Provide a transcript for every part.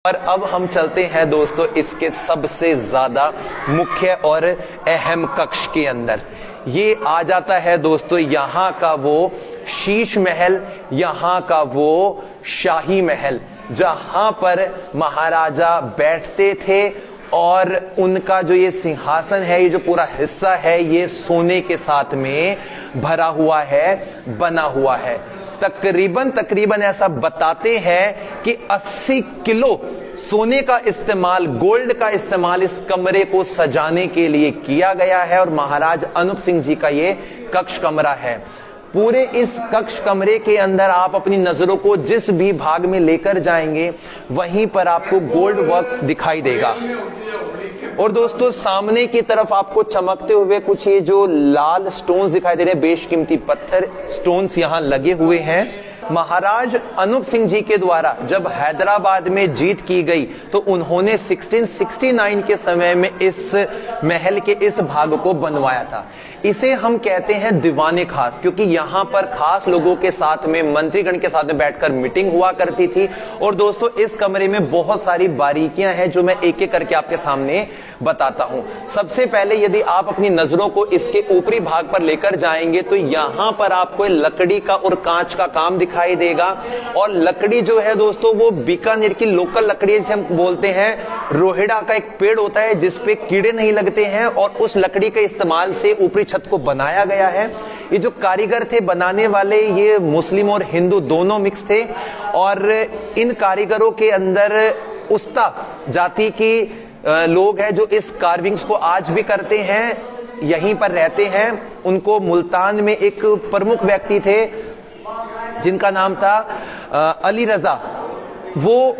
और अब हम चलते हैं दोस्तों इसके सबसे ज्यादा मुख्य और अहम कक्ष के अंदर। ये आ जाता है दोस्तों यहाँ का वो शीश महल, यहाँ का वो शाही महल, जहां पर महाराजा बैठते थे और उनका जो ये सिंहासन है, ये जो पूरा हिस्सा है, ये सोने के साथ में भरा हुआ है, बना हुआ है। तकरीबन ऐसा बताते हैं कि 80 किलो सोने का इस्तेमाल, गोल्ड का इस्तेमाल इस कमरे को सजाने के लिए किया गया है। और महाराज अनूप सिंह जी का ये कक्ष कमरा है। पूरे इस कक्ष कमरे के अंदर आप अपनी नजरों को जिस भी भाग में लेकर जाएंगे, वहीं पर आपको गोल्ड वर्क दिखाई देगा। और दोस्तों सामने की तरफ आपको चमकते हुए कुछ ये जो लाल स्टोन्स दिखाई दे रहे हैं, बेशकीमती पत्थर स्टोन्स यहां लगे हुए हैं। महाराज अनूप सिंह जी के द्वारा जब हैदराबाद में जीत की गई तो उन्होंने 1669 के समय में इस महल के इस भाग को बनवाया था। इसे हम कहते हैं दीवाने खास, क्योंकि यहां पर खास लोगों के साथ में, मंत्रीगण के साथ में बैठकर मीटिंग हुआ करती थी। और दोस्तों इस कमरे में बहुत सारी बारीकियां हैं जो मैं एक एक करके आपके सामने बताता हूं। सबसे पहले यदि आप अपनी नजरों को इसके ऊपरी भाग पर लेकर जाएंगे तो यहां पर आपको लकड़ी का और कांच का काम दिखाई देगा। और लकड़ी जो है दोस्तों वो बीकानेर की लोकल लकड़ी जिसे हम बोलते हैं, रोहिड़ा का एक पेड़ होता है जिसपे कीड़े नहीं लगते हैं, और उस लकड़ी के इस्तेमाल से ऊपरी छत को बनाया गया है। ये जो कारीगर थे बनाने वाले, ये मुस्लिम और हिंदू दोनों मिक्स थे। और इन कारीगरों के अंदर उस्ता जाति की लोग हैं जो इस कार्विंग्स को आज भी करते हैं, यहीं पर रहते हैं। उनको मुल्तान में एक प्रमुख व्यक्ति थे जिनका नाम था अली रजा, वो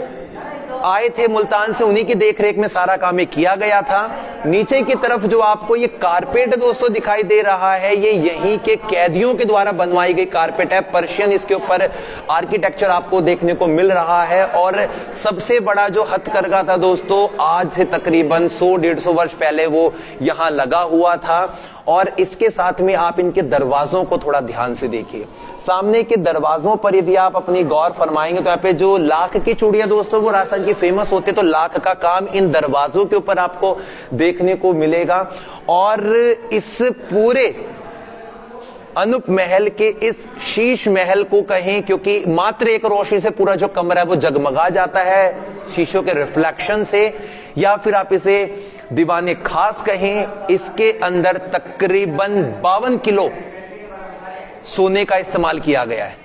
आए थे मुल्तान से, उन्हीं की देखरेख में सारा काम ये किया गया था। नीचे की तरफ जो आपको ये कारपेट दोस्तों दिखाई दे रहा है, ये यहीं के कैदियों के द्वारा बनवाई गई कारपेट है। पर्शियन इसके ऊपर आर्किटेक्चर आपको देखने को मिल रहा है। और सबसे बड़ा जो हथकरघा था दोस्तों, आज से तकरीबन 100-150 वर्ष पहले वो यहां लगा हुआ था। और इसके साथ में आप इनके दरवाजों को थोड़ा ध्यान से देखिए। सामने के दरवाजों पर यदि आप अपनी गौर फरमाएंगे तो यहाँ पे जो लाख की चूड़ियां दोस्तों वो राजस्थान की फेमस होती है, तो लाख का काम इन दरवाजों के ऊपर आपको देखने को मिलेगा। और इस पूरे अनूप महल के इस शीश महल को कहें, क्योंकि मात्र एक रोशनी से पूरा जो कमरा है वो जगमगा जाता है, शीशों के रिफ्लेक्शन से, या फिर आप इसे दीवाने खास कहें। इसके अंदर तकरीबन 52 किलो सोने का इस्तेमाल किया गया है।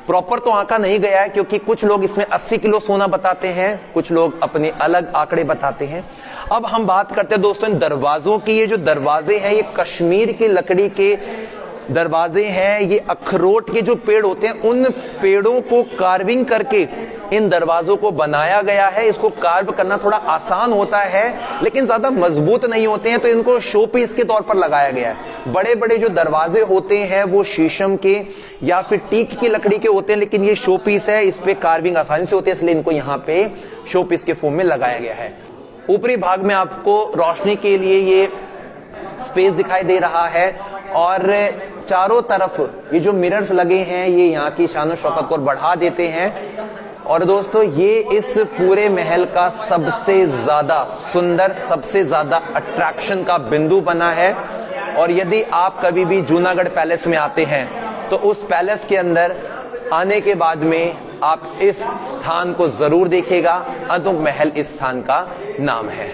प्रॉपर तो आंका नहीं गया है, क्योंकि कुछ लोग इसमें 80 किलो सोना बताते हैं, कुछ लोग अपने अलग आंकड़े बताते हैं। अब हम बात करते हैं दोस्तों इन दरवाजों की। ये जो दरवाजे हैं ये कश्मीर की लकड़ी के दरवाजे हैं। ये अखरोट के जो पेड़ होते हैं उन पेड़ों को कार्विंग करके इन दरवाजों को बनाया गया है। इसको कार्व करना थोड़ा आसान होता है, लेकिन ज्यादा मजबूत नहीं होते हैं, तो इनको शो पीस के तौर पर लगाया गया है। बड़े बड़े जो दरवाजे होते हैं वो शीशम के या फिर टीक की लकड़ी के होते हैं, लेकिन ये शो पीस है, इस पे कार्विंग आसानी से होती है, इसलिए इनको यहाँ पे शो पीस के फॉर्म में लगाया गया है। ऊपरी भाग में आपको रोशनी के लिए ये स्पेस दिखाई दे रहा है। और चारों तरफ ये जो मिरर्स लगे हैं ये यहाँ की शान और शौकत को बढ़ा देते हैं। और दोस्तों ये इस पूरे महल का सबसे ज्यादा सुंदर, सबसे ज्यादा अट्रैक्शन का बिंदु बना है। और यदि आप कभी भी जूनागढ़ पैलेस में आते हैं तो उस पैलेस के अंदर आने के बाद में आप इस स्थान को जरूर देखिएगा। अनूप महल इस स्थान का नाम है।